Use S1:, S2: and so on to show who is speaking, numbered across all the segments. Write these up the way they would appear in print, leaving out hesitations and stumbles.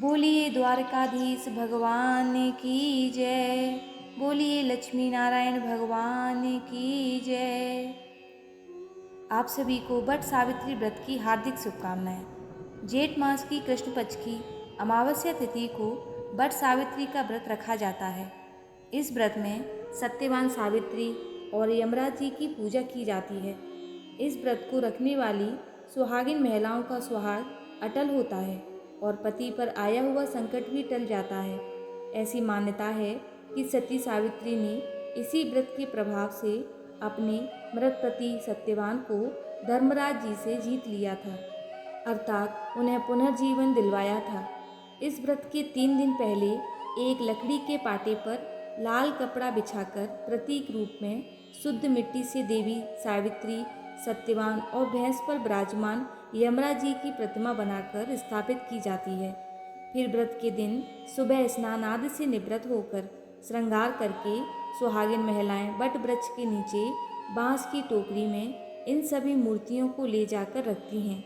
S1: बोलिए द्वारकाधीश भगवान की जय। बोलिए लक्ष्मी नारायण भगवान की जय। आप सभी को वट सावित्री व्रत की हार्दिक शुभकामनाएं। जेठ मास की कृष्ण पक्ष की अमावस्या तिथि को वट सावित्री का व्रत रखा जाता है। इस व्रत में सत्यवान सावित्री और यमराज जी की पूजा की जाती है। इस व्रत को रखने वाली सुहागिन महिलाओं का सुहाग अटल होता है और पति पर आया हुआ संकट भी टल जाता है। ऐसी मान्यता है कि सती सावित्री ने इसी व्रत के प्रभाव से अपने मृत पति सत्यवान को धर्मराज जी से जीत लिया था, अर्थात उन्हें पुनर्जीवन दिलवाया था। इस व्रत के 3 दिन पहले एक लकड़ी के पाटे पर लाल कपड़ा बिछाकर प्रतीक रूप में शुद्ध मिट्टी से देवी सावित्री, सत्यवान और भैंस पर विराजमान यमराज जी की प्रतिमा बनाकर स्थापित की जाती है। फिर व्रत के दिन सुबह स्नान आदि से निवृत्त होकर श्रृंगार करके सुहागिन महिलाएं वट वृक्ष के नीचे बांस की टोकरी में इन सभी मूर्तियों को ले जाकर रखती हैं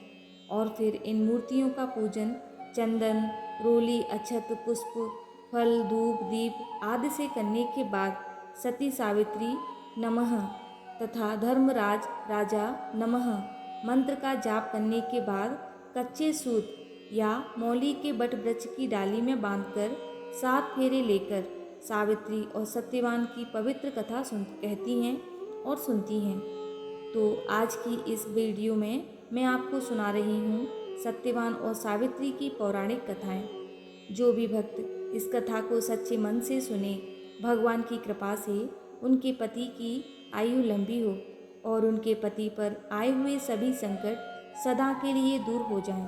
S1: और फिर इन मूर्तियों का पूजन चंदन, रोली, अक्षत, पुष्प, फल, धूप, दीप आदि से करने के बाद सती सावित्री नमः तथा धर्मराज राजा नमः मंत्र का जाप करने के बाद कच्चे सूत या मौली के बट वृक्ष की डाली में बांधकर 7 फेरे लेकर सावित्री और सत्यवान की पवित्र कथा कहती हैं और सुनती हैं। तो आज की इस वीडियो में मैं आपको सुना रही हूँ सत्यवान और सावित्री की पौराणिक कथाएं। जो भी भक्त इस कथा को सच्चे मन से सुने, भगवान की कृपा से उनके पति की आयु लंबी हो और उनके पति पर आए हुए सभी संकट सदा के लिए दूर हो जाएं।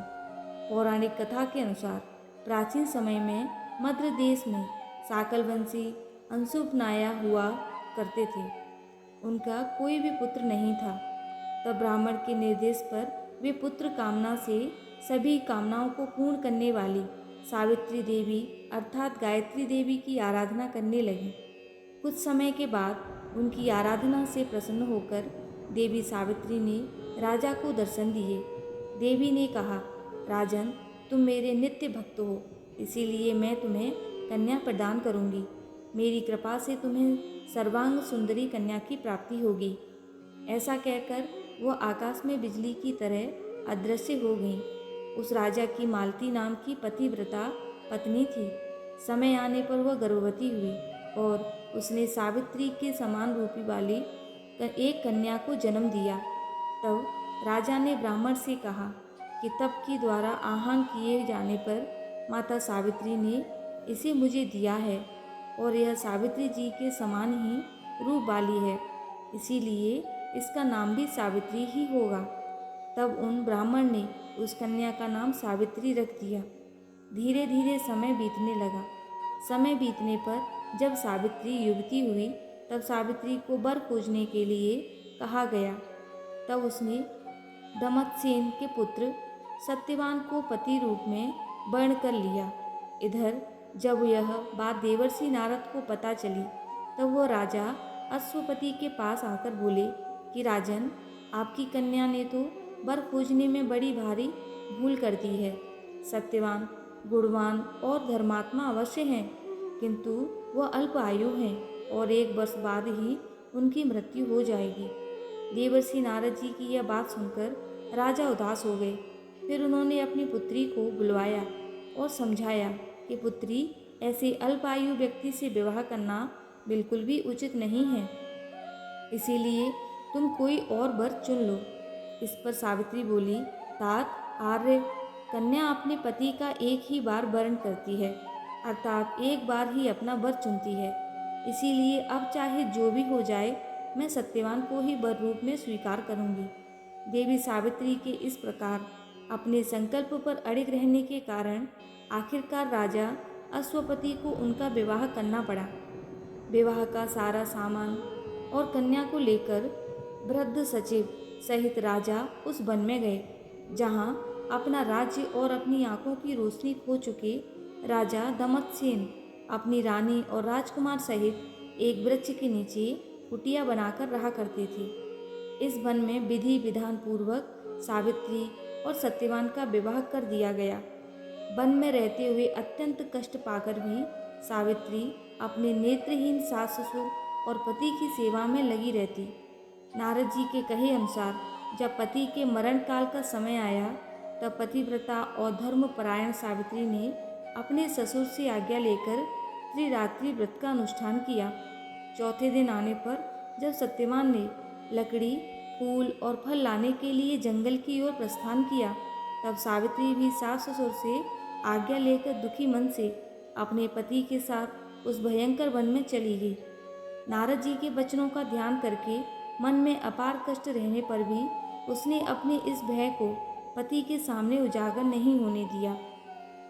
S1: पौराणिक कथा के अनुसार प्राचीन समय में मद्र देश में साकलवंशी अंशुपनाया हुआ करते थे। उनका कोई भी पुत्र नहीं था। तब ब्राह्मण के निर्देश पर वे पुत्र कामना से सभी कामनाओं को पूर्ण करने वाली सावित्री देवी अर्थात गायत्री देवी की आराधना करने लगी। कुछ समय के बाद उनकी आराधना से प्रसन्न होकर देवी सावित्री ने राजा को दर्शन दिए। देवी ने कहा, राजन, तुम मेरे नित्य भक्त हो, इसीलिए मैं तुम्हें कन्या प्रदान करूंगी। मेरी कृपा से तुम्हें सर्वांग सुंदरी कन्या की प्राप्ति होगी। ऐसा कहकर वह आकाश में बिजली की तरह अदृश्य हो गई। उस राजा की मालती नाम की पतिव्रता पत्नी थी। समय आने पर वह गर्भवती हुई और उसने सावित्री के समान रूपी वाली एक कन्या को जन्म दिया। तब राजा ने ब्राह्मण से कहा कि तप के द्वारा आह्वान किए जाने पर माता सावित्री ने इसे मुझे दिया है और यह सावित्री जी के समान ही रूप वाली है, इसीलिए इसका नाम भी सावित्री ही होगा। तब उन ब्राह्मण ने उस कन्या का नाम सावित्री रख दिया। धीरे धीरे समय बीतने लगा। समय बीतने पर जब सावित्री युवती हुई तब सावित्री को वर खोजने के लिए कहा गया। तब उसने दमत्सेन के पुत्र सत्यवान को पति रूप में वर्ण कर लिया। इधर जब यह बात देवर्षि नारद को पता चली तब वह राजा अश्वपति के पास आकर बोले कि राजन, आपकी कन्या ने तो वर खोजने में बड़ी भारी भूल कर दी है। सत्यवान गुणवान और धर्मात्मा अवश्य हैं, किंतु वह अल्प आयु हैं और 1 वर्ष बाद ही उनकी मृत्यु हो जाएगी। देवर्षि नारद जी की यह बात सुनकर राजा उदास हो गए। फिर उन्होंने अपनी पुत्री को बुलवाया और समझाया कि पुत्री, ऐसे अल्पायु व्यक्ति से विवाह करना बिल्कुल भी उचित नहीं है, इसीलिए तुम कोई और वर चुन लो। इस पर सावित्री बोली, तात, आर्य, कन्या अपने पति का एक ही बार वर्ण करती है, अर्थात एक बार ही अपना वर चुनती है, इसीलिए अब चाहे जो भी हो जाए मैं सत्यवान को ही वर रूप में स्वीकार करूंगी। देवी सावित्री के इस प्रकार अपने संकल्प पर अड़िग रहने के कारण आखिरकार राजा अश्वपति को उनका विवाह करना पड़ा। विवाह का सारा सामान और कन्या को लेकर वृद्ध सचिव सहित राजा उस वन में गए, जहां अपना राज्य और अपनी आंखों की रोशनी खो चुके राजा दमत्सेन अपनी रानी और राजकुमार सहित एक वृक्ष के नीचे कुटिया बनाकर रहा करते थे। इस वन में विधि विधान पूर्वक सावित्री और सत्यवान का विवाह कर दिया गया। वन में रहते हुए अत्यंत कष्ट पाकर भी सावित्री अपने नेत्रहीन सास ससुर और पति की सेवा में लगी रहती। नारद जी के कहे अनुसार जब पति के मरण काल का समय आया तब पतिव्रता और धर्मपरायण सावित्री ने अपने ससुर से आज्ञा लेकर त्रिरात्रि व्रत का अनुष्ठान किया। चौथे दिन आने पर जब सत्यवान ने लकड़ी, फूल और फल लाने के लिए जंगल की ओर प्रस्थान किया तब सावित्री भी सास ससुर से आज्ञा लेकर दुखी मन से अपने पति के साथ उस भयंकर वन में चली गई। नारद जी के वचनों का ध्यान करके मन में अपार कष्ट रहने पर भी उसने अपने इस भय को पति के सामने उजागर नहीं होने दिया।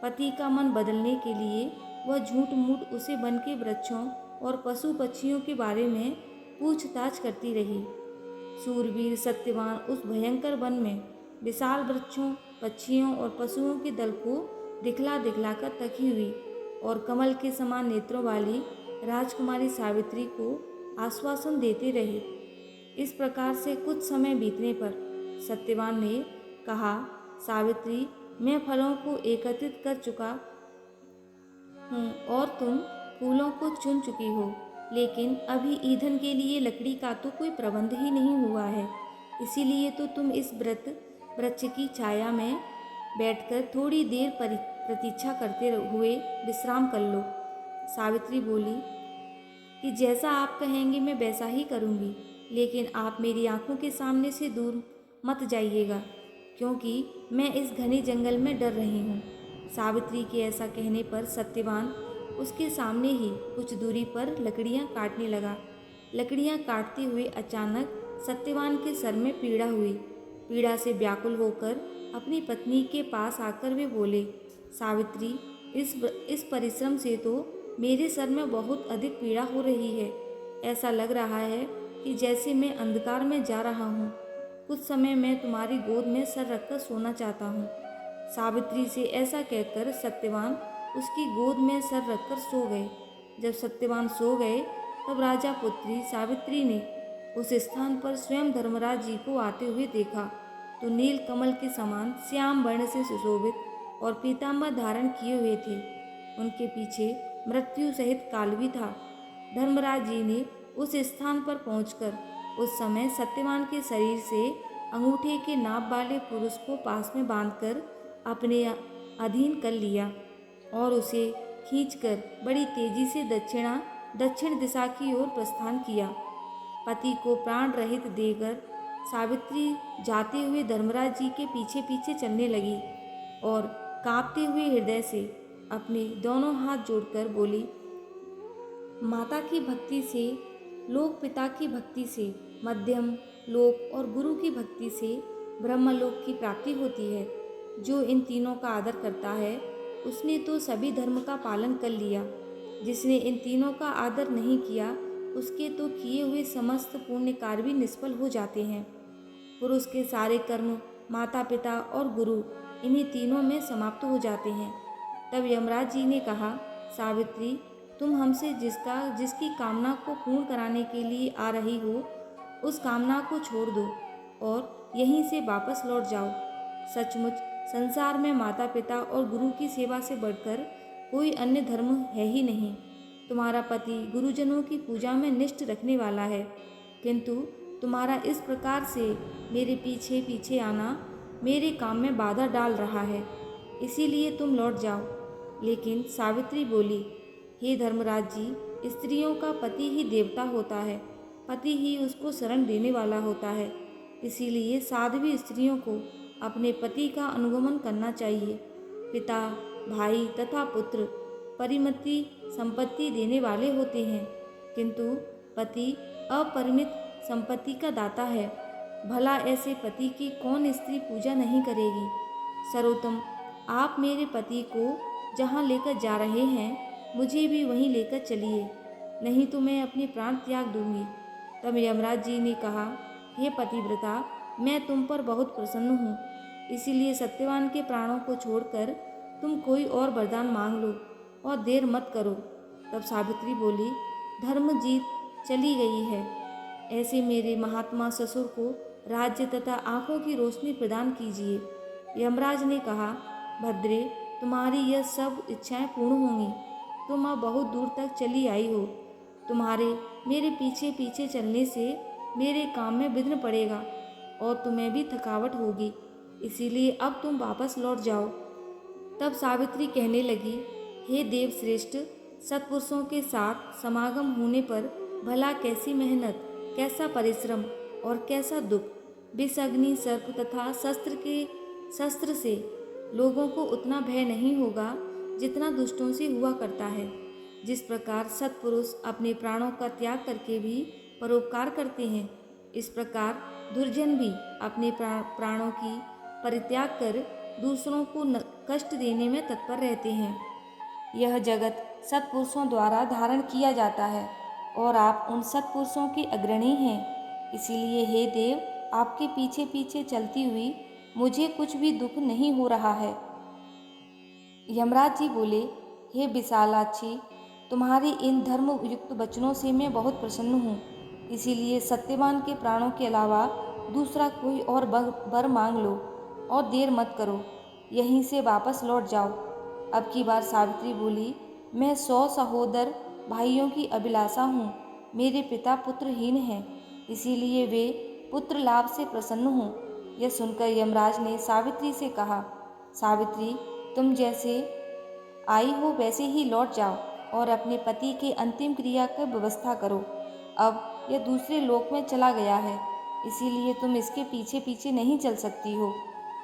S1: पति का मन बदलने के लिए वह झूठ मूठ उसे वन के वृक्षों और पशु पक्षियों के बारे में पूछताछ करती रही। सूरवीर सत्यवान उस भयंकर वन में विशाल वृक्षों, पक्षियों और पशुओं के दल को दिखला दिखलाकर थकी हुई और कमल के समान नेत्रों वाली राजकुमारी सावित्री को आश्वासन देते रहे। इस प्रकार से कुछ समय बीतने पर सत्यवान ने कहा, सावित्री, मैं फलों को एकत्रित कर चुका हूँ और तुम फूलों को चुन चुकी हो, लेकिन अभी ईंधन के लिए लकड़ी का तो कोई प्रबंध ही नहीं हुआ है। इसीलिए तो तुम इस वृक्ष की छाया में बैठकर थोड़ी देर प्रतीक्षा करते हुए विश्राम कर लो। सावित्री बोली कि जैसा आप कहेंगे मैं वैसा ही करूँगी, लेकिन आप मेरी आंखों के सामने से दूर मत जाइएगा, क्योंकि मैं इस घने जंगल में डर रही हूँ। सावित्री के ऐसा कहने पर सत्यवान उसके सामने ही कुछ दूरी पर लकड़ियाँ काटने लगा। लकड़ियाँ काटते हुए अचानक सत्यवान के सर में पीड़ा हुई। पीड़ा से व्याकुल होकर अपनी पत्नी के पास आकर वे बोले, सावित्री, इस परिश्रम से तो मेरे सर में बहुत अधिक पीड़ा हो रही है। ऐसा लग रहा है कि जैसे मैं अंधकार में जा रहा हूँ। कुछ समय मैं तुम्हारी गोद में सर रखकर सोना चाहता हूँ। सावित्री से ऐसा कहकर सत्यवान उसकी गोद में सर रखकर सो गए। जब सत्यवान सो गए तब राजा पुत्री सावित्री ने उस स्थान पर स्वयं धर्मराज जी को आते हुए देखा तो नील कमल के समान श्याम वर्ण से सुशोभित और पीताम्बर धारण किए हुए थे। उनके पीछे मृत्यु सहित काल भी था। धर्मराज जी ने उस स्थान पर पहुंचकर उस समय सत्यवान के शरीर से अंगूठे के नाप वाले पुरुष को पास में बांधकर अपने अधीन कर लिया और उसे खींचकर बड़ी तेजी से दक्षिण दिशा की ओर प्रस्थान किया। पति को प्राण रहित देकर सावित्री जाते हुए धर्मराज जी के पीछे पीछे चलने लगी और कांपते हुए हृदय से अपने दोनों हाथ जोड़कर बोली, माता की भक्ति से, लोक पिता की भक्ति से, मध्यम लोक और गुरु की भक्ति से ब्रह्मलोक की प्राप्ति होती है। जो इन तीनों का आदर करता है उसने तो सभी धर्म का पालन कर लिया। जिसने इन तीनों का आदर नहीं किया उसके तो किए हुए समस्त पुण्य कार्य भी निष्फल हो जाते हैं। पुरुष के सारे कर्म माता पिता और गुरु इन्हीं तीनों में समाप्त हो जाते हैं। तब यमराज जी ने कहा, सावित्री, तुम हमसे जिसकी कामना को पूर्ण कराने के लिए आ रही हो उस कामना को छोड़ दो और यहीं से वापस लौट जाओ। सचमुच संसार में माता पिता और गुरु की सेवा से बढ़कर कोई अन्य धर्म है ही नहीं। तुम्हारा पति गुरुजनों की पूजा में निष्ठ रखने वाला है, किंतु तुम्हारा इस प्रकार से मेरे पीछे पीछे आना मेरे काम में बाधा डाल रहा है, इसीलिए तुम लौट जाओ। लेकिन सावित्री बोली, हे धर्मराज जी, स्त्रियों का पति ही देवता होता है, पति ही उसको शरण देने वाला होता है। इसीलिए साध्वी स्त्रियों को अपने पति का अनुगमन करना चाहिए। पिता, भाई तथा पुत्र परिमिति संपत्ति देने वाले होते हैं, किंतु पति अपरिमित संपत्ति का दाता है। भला ऐसे पति की कौन स्त्री पूजा नहीं करेगी। सर्वोत्तम, आप मेरे पति को जहाँ लेकर जा रहे हैं मुझे भी वहीं लेकर चलिए, नहीं तो मैं अपने प्राण त्याग दूंगी। तब यमराज जी ने कहा, हे पतिव्रता, मैं तुम पर बहुत प्रसन्न हूँ, इसीलिए सत्यवान के प्राणों को छोड़कर तुम कोई और वरदान मांग लो और देर मत करो। तब सावित्री बोली, धर्म जीत चली गई है। ऐसे मेरे महात्मा ससुर को राज्य तथा आँखों की रोशनी प्रदान कीजिए। यमराज ने कहा, भद्रे, तुम्हारी यह सब इच्छाएं पूर्ण होंगी। तुम अब बहुत दूर तक चली आई हो। तुम्हारे मेरे पीछे पीछे चलने से मेरे काम में विघ्न पड़ेगा और तुम्हें भी थकावट होगी, इसीलिए अब तुम वापस लौट जाओ। तब सावित्री कहने लगी, हे देव श्रेष्ठ, सत्पुरुषों के साथ समागम होने पर भला कैसी मेहनत, कैसा परिश्रम और कैसा दुख। विष, अग्नि, सर्प तथा शस्त्र से लोगों को उतना भय नहीं होगा जितना दुष्टों से हुआ करता है। जिस प्रकार सत्पुरुष अपने प्राणों का त्याग करके भी परोपकार करते हैं, इस प्रकार दुर्जन भी अपने प्राणों की परित्याग कर दूसरों को कष्ट देने में तत्पर रहते हैं। यह जगत सत्पुरुषों द्वारा धारण किया जाता है और आप उन सत्पुरुषों के अग्रणी हैं। इसीलिए हे देव, आपके पीछे पीछे चलती हुई मुझे कुछ भी दुख नहीं हो रहा है। यमराज जी बोले, हे विशालाक्षी, तुम्हारी इन धर्म युक्त वचनों से मैं बहुत प्रसन्न हूँ। इसीलिए सत्यवान के प्राणों के अलावा दूसरा कोई और वर मांग लो और देर मत करो, यहीं से वापस लौट जाओ। अब की बार सावित्री बोली, मैं 100 सहोदर भाइयों की अभिलाषा हूँ। मेरे पिता पुत्रहीन हैं, इसीलिए वे पुत्र लाभ से प्रसन्न हों। यह सुनकर यमराज ने सावित्री से कहा, सावित्री, तुम जैसे आई हो वैसे ही लौट जाओ और अपने पति के अंतिम क्रिया की व्यवस्था करो। अब यह दूसरे लोक में चला गया है, इसीलिए तुम इसके पीछे पीछे नहीं चल सकती हो,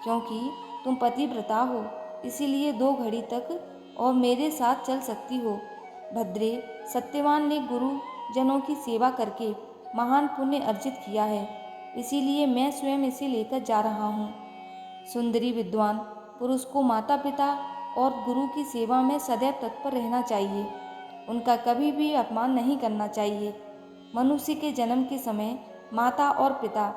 S1: क्योंकि तुम पतिव्रता हो। इसीलिए 2 घड़ी तक और मेरे साथ चल सकती हो। भद्रे, सत्यवान ने गुरुजनों की सेवा करके महान पुण्य अर्जित किया है, इसीलिए मैं स्वयं इसे लेकर जा रहा हूँ। सुंदरी, विद्वान पुरुष को माता पिता और गुरु की सेवा में सदैव तत्पर रहना चाहिए। उनका कभी भी अपमान नहीं करना चाहिए। मनुष्य के जन्म के समय माता और पिता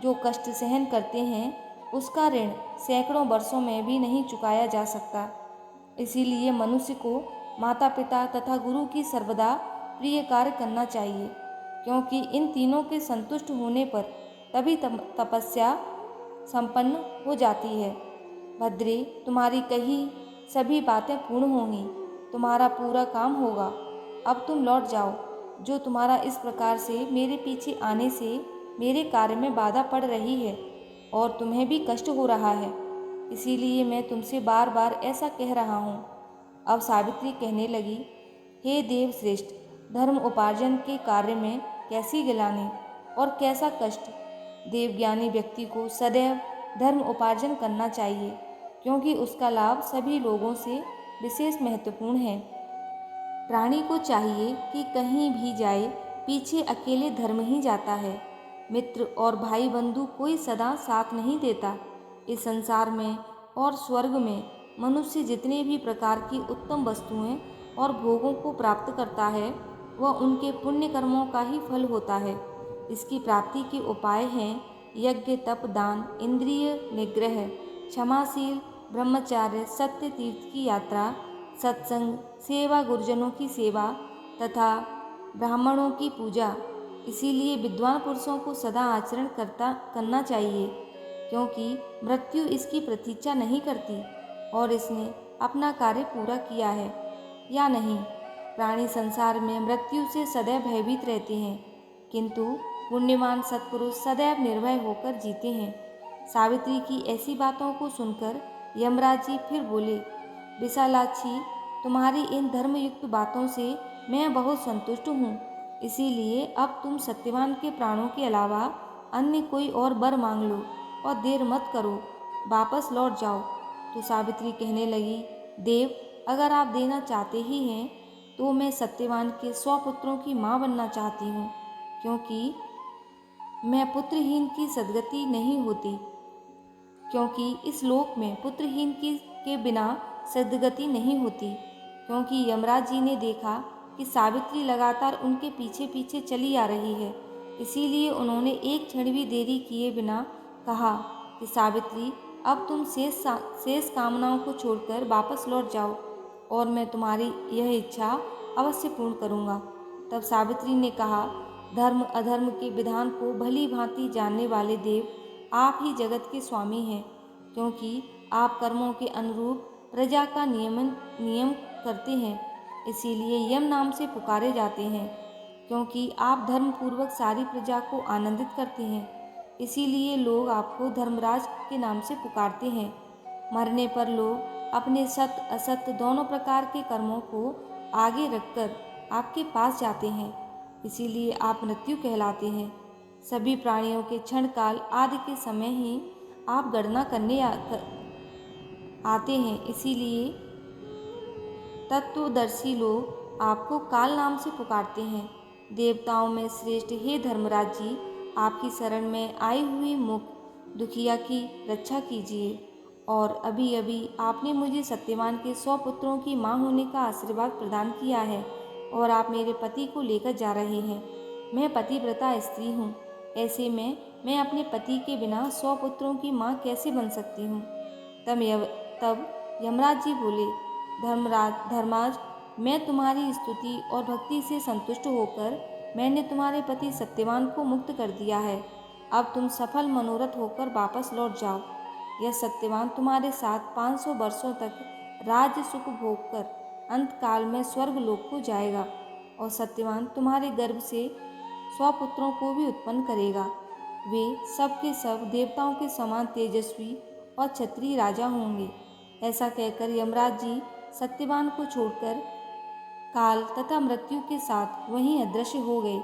S1: जो कष्ट सहन करते हैं, उसका ऋण सैकड़ों वर्षों में भी नहीं चुकाया जा सकता। इसीलिए मनुष्य को माता पिता तथा गुरु की सर्वदा प्रिय कार्य करना चाहिए, क्योंकि इन तीनों के संतुष्ट होने पर तभी तपस्या संपन्न हो जाती है। भद्रे, तुम्हारी कही सभी बातें पूर्ण होंगी, तुम्हारा पूरा काम होगा। अब तुम लौट जाओ। जो तुम्हारा इस प्रकार से मेरे पीछे आने से मेरे कार्य में बाधा पड़ रही है और तुम्हें भी कष्ट हो रहा है, इसीलिए मैं तुमसे बार बार ऐसा कह रहा हूँ। अब सावित्री कहने लगी, हे देव श्रेष्ठ, धर्म उपार्जन के कार्य में कैसी गिलानी और कैसा कष्ट। देवज्ञानी व्यक्ति को सदैव धर्म उपार्जन करना चाहिए, क्योंकि उसका लाभ सभी लोगों से विशेष महत्वपूर्ण है। प्राणी को चाहिए कि कहीं भी जाए, पीछे अकेले धर्म ही जाता है। मित्र और भाई बंधु कोई सदा साथ नहीं देता। इस संसार में और स्वर्ग में मनुष्य जितने भी प्रकार की उत्तम वस्तुएं और भोगों को प्राप्त करता है, वह उनके पुण्य कर्मों का ही फल होता है। इसकी प्राप्ति के उपाय हैं यज्ञ, तप, दान, इंद्रिय निग्रह, क्षमाशील, ब्रह्मचार्य, सत्य, तीर्थ की यात्रा, सत्संग, सेवा, गुरुजनों की सेवा तथा ब्राह्मणों की पूजा। इसीलिए विद्वान पुरुषों को सदा आचरण करना चाहिए, क्योंकि मृत्यु इसकी प्रतीक्षा नहीं करती और इसने अपना कार्य पूरा किया है या नहीं। प्राणी संसार में मृत्यु से सदैव भयभीत रहते हैं, किंतु पुण्यवान सत्पुरुष सदैव निर्भय होकर जीते हैं। सावित्री की ऐसी बातों को सुनकर यमराज जी फिर बोले, विशालाक्षी, तुम्हारी इन धर्मयुक्त बातों से मैं बहुत संतुष्ट हूँ। इसीलिए अब तुम सत्यवान के प्राणों के अलावा अन्य कोई और वर मांग लो और देर मत करो, वापस लौट जाओ। तो सावित्री कहने लगी, देव, अगर आप देना चाहते ही हैं तो मैं सत्यवान के 100 पुत्रों की माँ बनना चाहती हूँ, क्योंकि मैं पुत्रहीन की सद्गति नहीं होती, क्योंकि इस लोक में पुत्रहीन के बिना सद्गति नहीं होती। क्योंकि यमराज जी ने देखा कि सावित्री लगातार उनके पीछे पीछे चली आ रही है, इसीलिए उन्होंने एक क्षण भी देरी किए बिना कहा कि सावित्री, अब तुम शेष कामनाओं को छोड़कर वापस लौट जाओ और मैं तुम्हारी यह इच्छा अवश्य पूर्ण करूँगा। तब सावित्री ने कहा, धर्म अधर्म के विधान को भली भांति जानने वाले देव, आप ही जगत के स्वामी हैं, क्योंकि आप कर्मों के अनुरूप प्रजा का नियम करते हैं, इसीलिए यम नाम से पुकारे जाते हैं। क्योंकि आप धर्म पूर्वक सारी प्रजा को आनंदित करते हैं, इसीलिए लोग आपको धर्मराज के नाम से पुकारते हैं। मरने पर लोग अपने सत्य असत्य दोनों प्रकार के कर्मों को आगे रखकर आपके पास जाते हैं, इसीलिए आप मृत्यु कहलाते हैं। सभी प्राणियों के क्षण काल आदि के समय ही आप गणना करने आते हैं, इसीलिए तत्वदर्शी लोग आपको काल नाम से पुकारते हैं। देवताओं में श्रेष्ठ हे धर्मराज जी, आपकी शरण में आई हुई मुख दुखिया की रक्षा कीजिए। और अभी अभी आपने मुझे सत्यवान के 100 पुत्रों की माँ होने का आशीर्वाद प्रदान किया है और आप मेरे पति को लेकर जा रहे हैं। मैं पतिव्रता स्त्री हूँ, ऐसे में मैं अपने पति के बिना 100 पुत्रों की माँ कैसे बन सकती हूँ। तब यमराज जी बोले, धर्मराज, मैं तुम्हारी स्तुति और भक्ति से संतुष्ट होकर मैंने तुम्हारे पति सत्यवान को मुक्त कर दिया है। अब तुम सफल मनोरथ होकर वापस लौट जाओ। यह सत्यवान तुम्हारे साथ 500 वर्षों तक राज्य सुख भोग कर अंत काल में स्वर्ग लोक को जाएगा और सत्यवान तुम्हारे गर्भ से 100 पुत्रों को भी उत्पन्न करेगा। वे सब के सब देवताओं के समान तेजस्वी और क्षत्रिय राजा होंगे। ऐसा कहकर यमराज जी सत्यवान को छोड़कर काल तथा मृत्यु के साथ वहीं अदृश्य हो गए।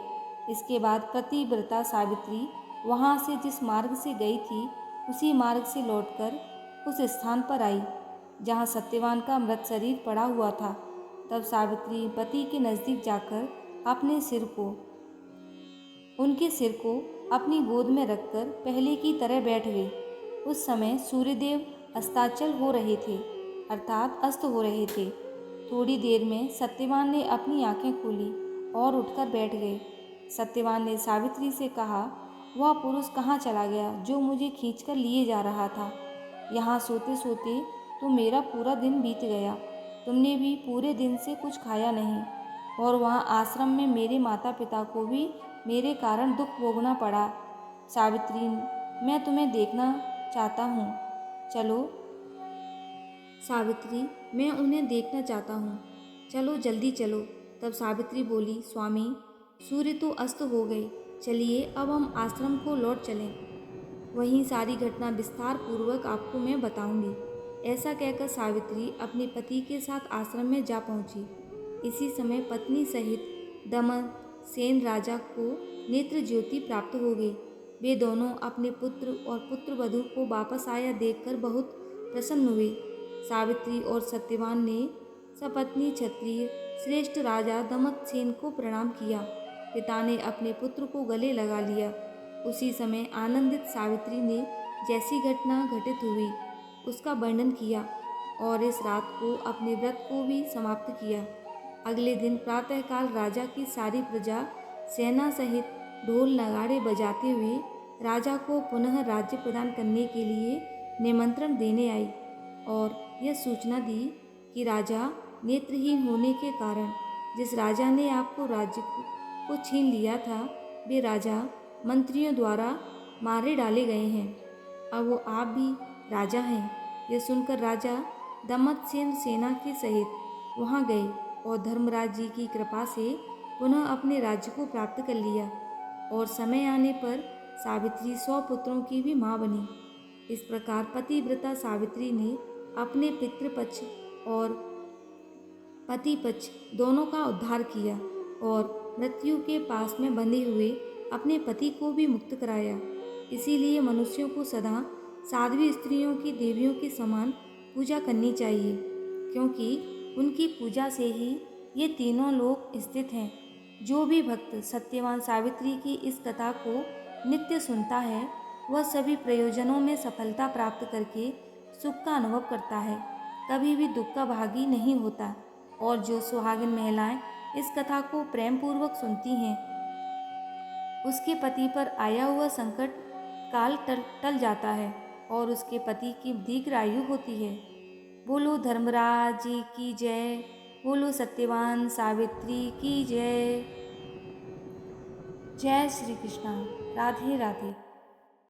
S1: इसके बाद पतिव्रता सावित्री वहां से जिस मार्ग से गई थी उसी मार्ग से लौटकर उस स्थान पर आई जहाँ सत्यवान का मृत शरीर पड़ा हुआ था। तब सावित्री पति के नज़दीक जाकर उनके सिर को अपनी गोद में रखकर पहले की तरह बैठ गई। उस समय सूर्यदेव अस्ताचल हो रहे थे, अर्थात अस्त हो रहे थे। थोड़ी देर में सत्यवान ने अपनी आंखें खोली और उठकर बैठ गए। सत्यवान ने सावित्री से कहा, वह पुरुष कहाँ चला गया जो मुझे खींचकर लिए जा रहा था। यहाँ सोते सोते तो मेरा पूरा दिन बीत गया। तुमने भी पूरे दिन से कुछ खाया नहीं और वहाँ आश्रम में मेरे माता पिता को भी मेरे कारण दुख भोगना पड़ा। सावित्री, मैं तुम्हें देखना चाहता हूँ, चलो। सावित्री, मैं उन्हें देखना चाहता हूँ, चलो जल्दी चलो। तब सावित्री बोली, स्वामी, सूर्य तो अस्त हो गए, चलिए अब हम आश्रम को लौट चलें। वहीं सारी घटना विस्तार पूर्वक आपको मैं बताऊंगी। ऐसा कहकर सावित्री अपने पति के साथ आश्रम में जा पहुंची। इसी समय पत्नी सहित दमनसेन राजा को नेत्र ज्योति प्राप्त हो गई। वे दोनों अपने पुत्र और पुत्रवधू को वापस आया देखकर बहुत प्रसन्न हुए। सावित्री और सत्यवान ने सपत्नी क्षत्रिय श्रेष्ठ राजा दमनसेन को प्रणाम किया। पिता ने अपने पुत्र को गले लगा लिया। उसी समय आनंदित सावित्री ने जैसी घटना घटित हुई उसका वर्णन किया और इस रात को अपने व्रत को भी समाप्त किया। अगले दिन प्रातःकाल राजा की सारी प्रजा सेना सहित ढोल नगाड़े बजाते हुए राजा को पुनः राज्य प्रदान करने के लिए निमंत्रण देने आई और यह सूचना दी कि राजा नेत्रहीन होने के कारण जिस राजा ने आपको राज्य को छीन लिया था, वे राजा मंत्रियों द्वारा मारे डाले गए हैं। अब वो आप भी राजा हैं। यह सुनकर राजा दमनसेन सेना के सहित वहां गए और धर्मराज जी की कृपा से पुनः अपने राज्य को प्राप्त कर लिया और समय आने पर सावित्री 100 पुत्रों की भी माँ बनी। इस प्रकार पतिव्रता सावित्री ने अपने पितृपक्ष और पति पक्ष दोनों का उद्धार किया और मृत्यु के पास में बंधे हुए अपने पति को भी मुक्त कराया। इसीलिए मनुष्यों को सदा साध्वी स्त्रियों की देवियों के समान पूजा करनी चाहिए, क्योंकि उनकी पूजा से ही ये तीनों लोक स्थित हैं। जो भी भक्त सत्यवान सावित्री की इस कथा को नित्य सुनता है, वह सभी प्रयोजनों में सफलता प्राप्त करके सुख का अनुभव करता है, कभी भी दुख का भागी नहीं होता। और जो सुहागिन महिलाएं इस कथा को प्रेम पूर्वक सुनती हैं, उसके पति पर आया हुआ संकट काल टल जाता है और उसके पति की दीर्घ आयु होती है। बोलो धर्मराज जी की जय, बोलो सत्यवान सावित्री की जय। जय श्री कृष्ण। राधे राधे।